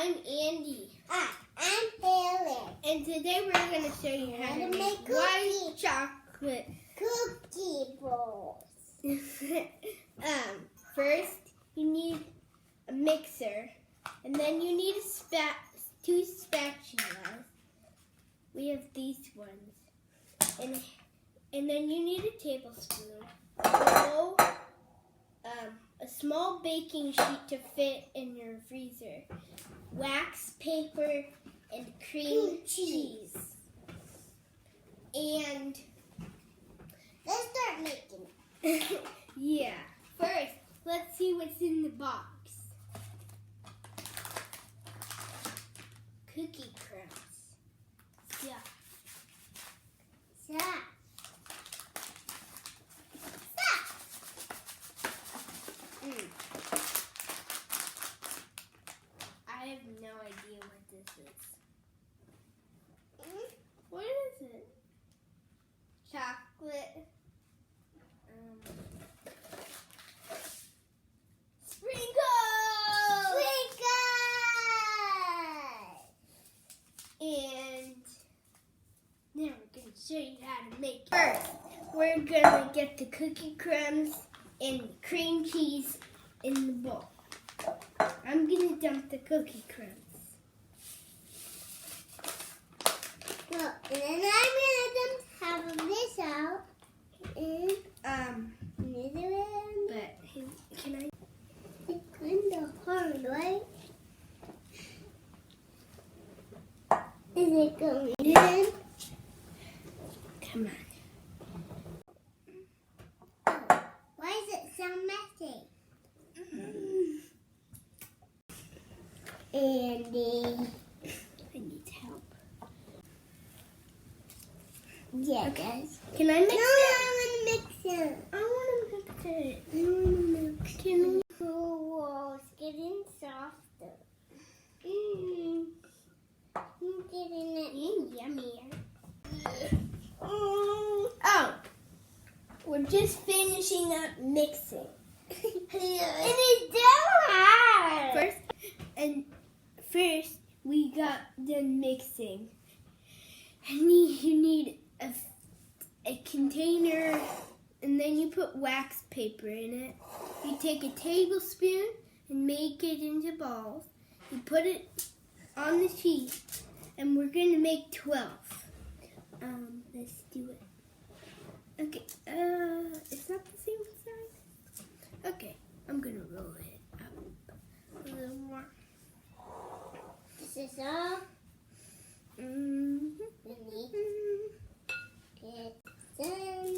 I'm Andy. I'm Haley. And today we're going to show you how to make white chocolate cookie balls. First, you need a mixer, and then you need two spatulas. We have these ones, and then you need a tablespoon, a small baking sheet to fit in your freezer, wax paper, and cream cheese. And let's start making. Yeah. First, let's see what's in the box. Cookie crumbs. Yeah. Stop. I have no idea what this is. What is it? Chocolate. Sprinkles! And now we're going to show you how to make it. First, we're going to get the cookie crumbs and the cream cheese in the bowl. I'm going to dump the cookie crumbs. Well, and then I'm going to have this out. And, but can I? It's kind of hard, right? Is it going in? Come on. Oh, why is it so messy? Andy. I need help. Yeah, Okay. guys. Can I mix it? I want to mix it. I want to mix it. I want to mix. Can we? Oh, it's getting softer. I'm getting it. Yummy. Oh, we're just finishing up mixing. And it's so hard. First, we got done mixing. And you need a container, and then you put wax paper in it. You take a tablespoon and make it into balls. You put it on the sheet, and we're going to make 12. Let's do it. Okay, it's not the same size. Okay, I'm going to roll it up a little more. This is all Mm-hmm. we need. Get some.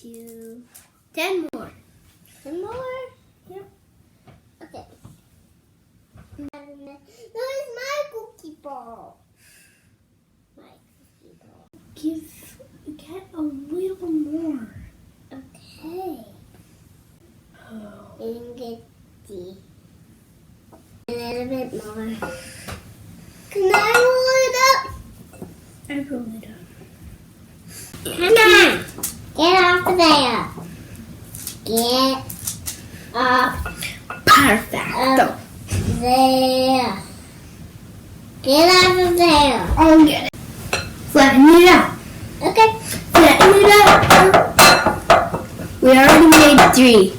2, 10 more. Some more? Yep. Okay. There's my cookie ball. My cookie ball. Get a little more. Okay. Oh. And get a little bit more. Can I roll it up? I rolled it up. Come on. Get off of there. Get off Perfecto. there. Get off of there. I'll get it. Flatten it out. Okay. Flatten it out. We already made 3.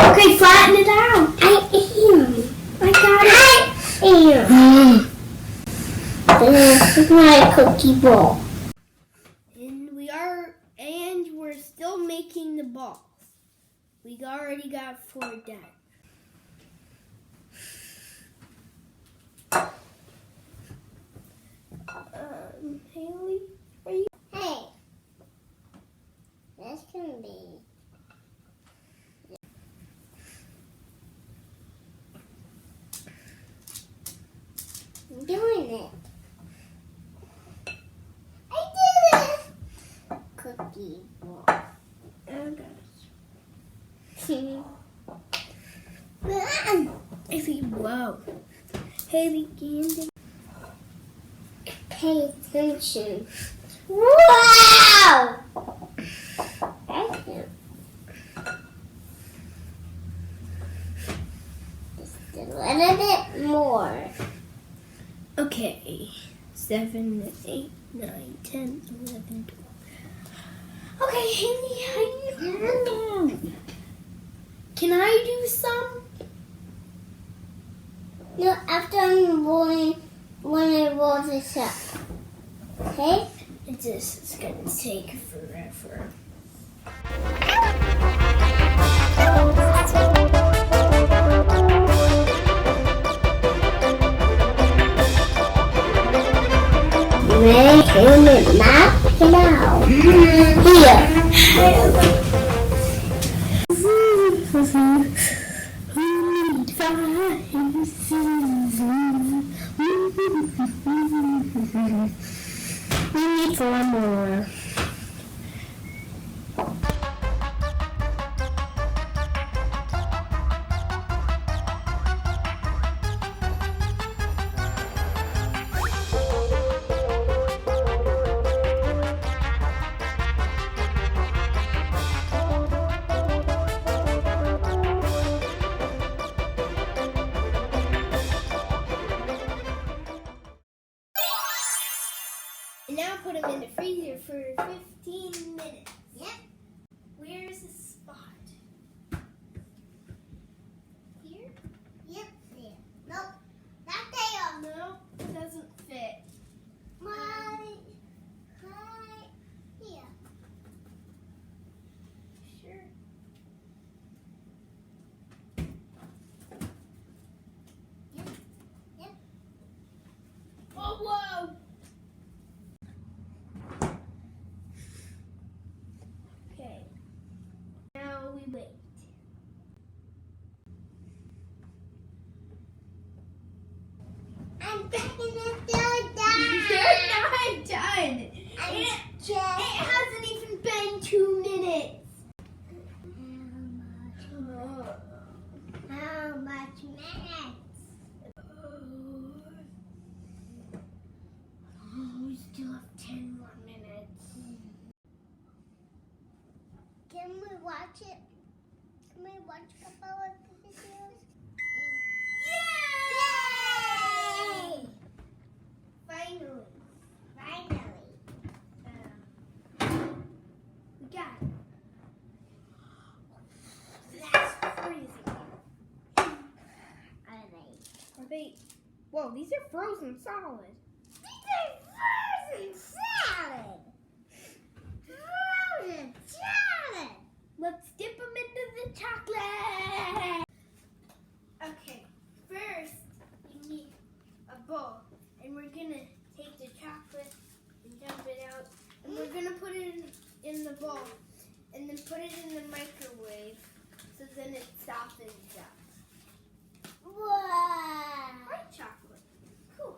Okay, flatten it out. I am. I got it. I am. This is my cookie bowl. And we're still making the balls. We already got 4 done. Haley, are you? Hey. This can be. I'm doing it. I did it. Cookie bowl. Oh gosh. Haley, whoa. Haley, Candy. Pay attention. Wow! Thank you. a little bit more. Okay. 7, 8, 9, 10, 11, 12. Okay, Haley, can I do some? No, after I'm rolling, when I roll this up. Okay? This is gonna take forever. Ready? Turn it back now. Here. We need 4 more. And now put them in the freezer for 15 minutes. Yep. Where's the spot? Here? Yep. There. Nope. Not there. No, it doesn't fit. Right here. Sure. Yep. Oh, whoa! Okay. Now we wait. I'm back in the third You're time. not done. It Just hasn't even been 2 minutes. how much minutes? We still have 10 more minutes. Can we watch it? Can we watch a couple of videos? Yay! Finally. Finally. We got it. That's crazy. Are they? Whoa, these are frozen solid. These are frozen salad. Frozen salad. Let's dip them into the chocolate. Okay, first you need a bowl, and we're gonna take the chocolate and dump it out, and we're gonna put it in the bowl, and then put it in the microwave, so then it softens up. Wow. White chocolate, cool.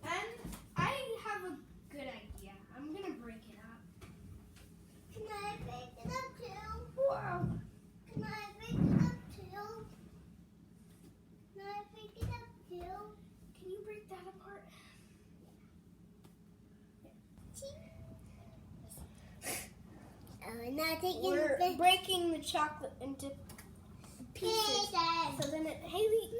And I have a good idea. I'm gonna break it up. Can I pick it up too? Wow. Can I pick it up too? Can I pick it up too? Can you break that apart? Oh, we're not taking We're the breaking the chocolate into pieces. pieces. So then it, Haley.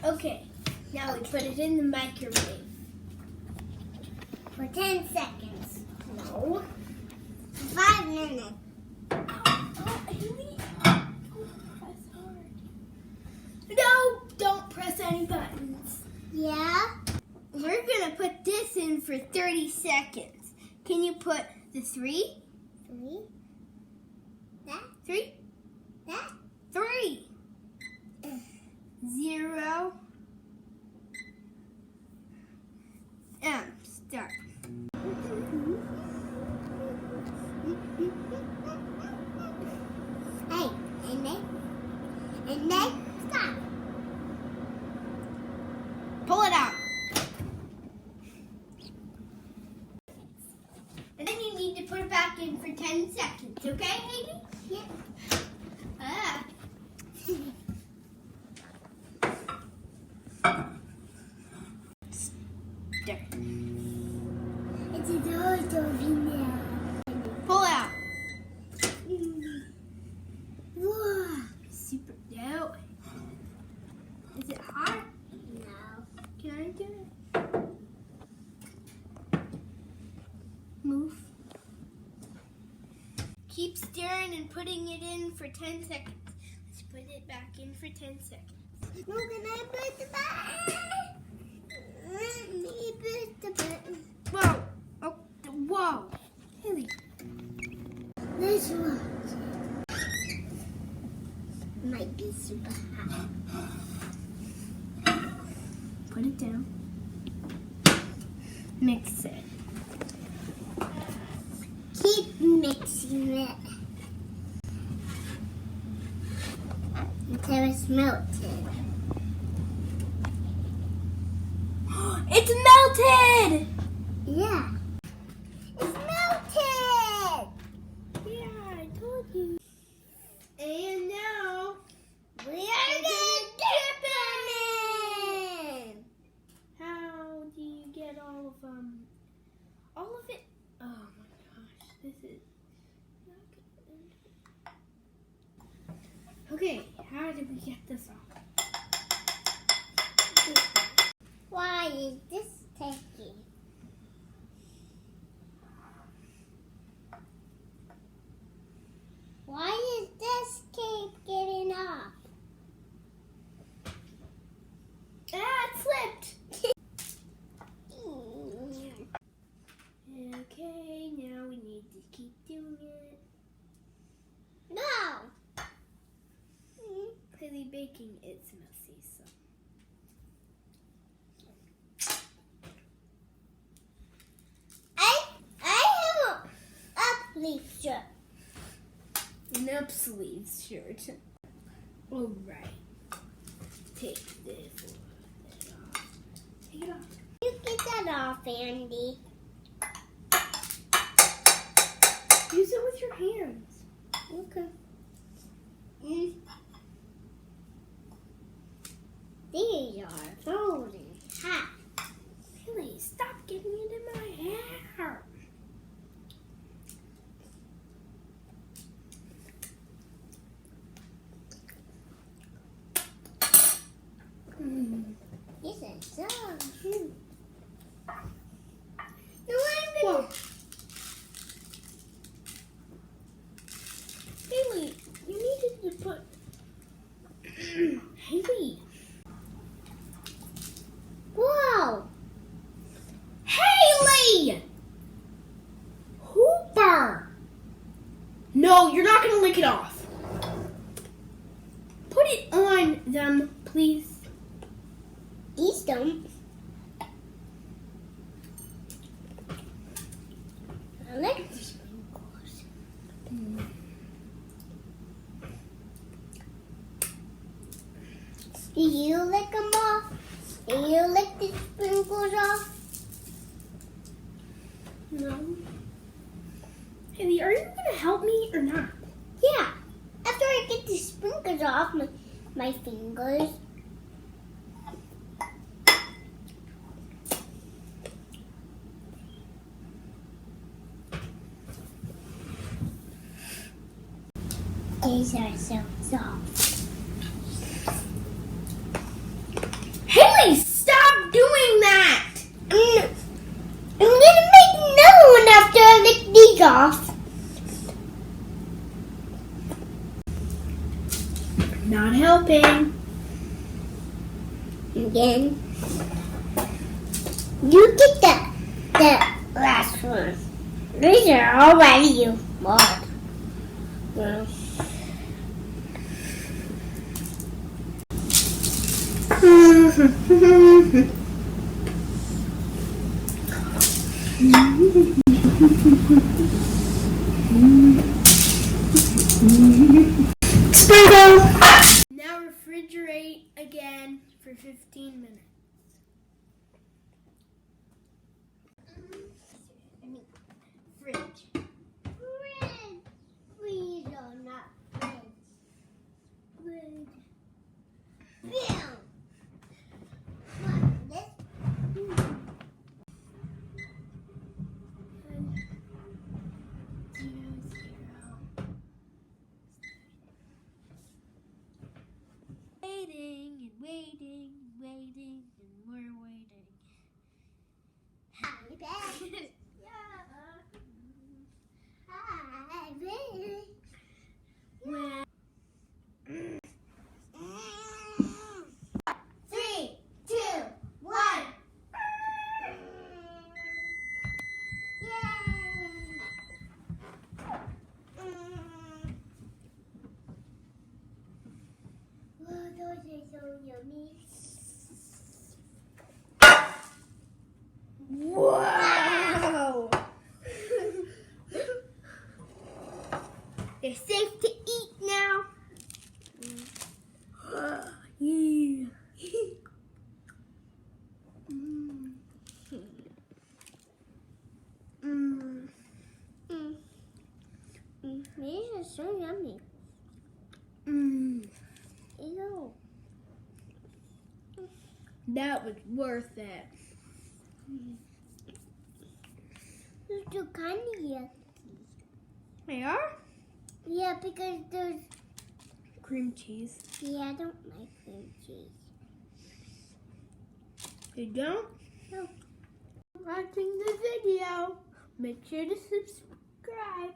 Okay, now we put it in the microwave. For 10 seconds. No. 5 minutes. Haley. Press hard. No, don't press any buttons. Yeah? We're gonna put this in for 30 seconds. Can you put the 3? 3. That? 3? That? 3. 0. Start. Hey, and then stop. Pull it out. And then you need to put it back in for 10 seconds, okay, Haley? Yeah. Ah. There. It's a door now. Pull out. keep stirring and putting it in for 10 seconds. Let's put it back in for 10 seconds. We're gonna put the button. Let me put the button. Whoa! Oh, whoa! Haley. This one might be super hot. Put it down. Mix it. Keep mixing it until it's melted. It's melted! Yeah. It's melted! Yeah, I told you. And now We are gonna dip them in! how do you get all of it? Oh my gosh, this is not good. Okay, how did we get this off? Why is this taking? Why is this keep getting off? Ah, it slipped. Okay, now we need to keep doing it. No! Clearly baking it's messy, so. I have a leaf strip. An up sleeves shirt. Alright. Take this off. Take it off. You get that off, Andy. Use it with your hands. Okay. These are frozen hot. Really, stop getting it in my hair. These are so cute. No, Whoa. Haley, you needed to put. Haley. Whoa! Haley! Hooper! No, you're not gonna lick it off. Put it on them, please. These don't. I like the sprinkles. Do you lick them off? Do you lick the sprinkles off? No. Haley, are you gonna help me or not? Yeah. After I get the sprinkles off my fingers. These are so soft. Haley, stop doing that! I'm gonna make another one after I lick these off. Not helping. Again. You get that last one. These are already marked. Well. Sprinkle! Now refrigerate again for 15 minutes. Fridge. Freezer, not fridge. Fridge. Bill. What, this? Waiting and waiting and waiting. They're safe to eat now. Yeah. These are so yummy. Ew. That was worth it. They're too kind of yucky. They are? Yeah, because there's... Cream cheese. Yeah, I don't like cream cheese. You don't? No. Watching the video. Make sure to subscribe.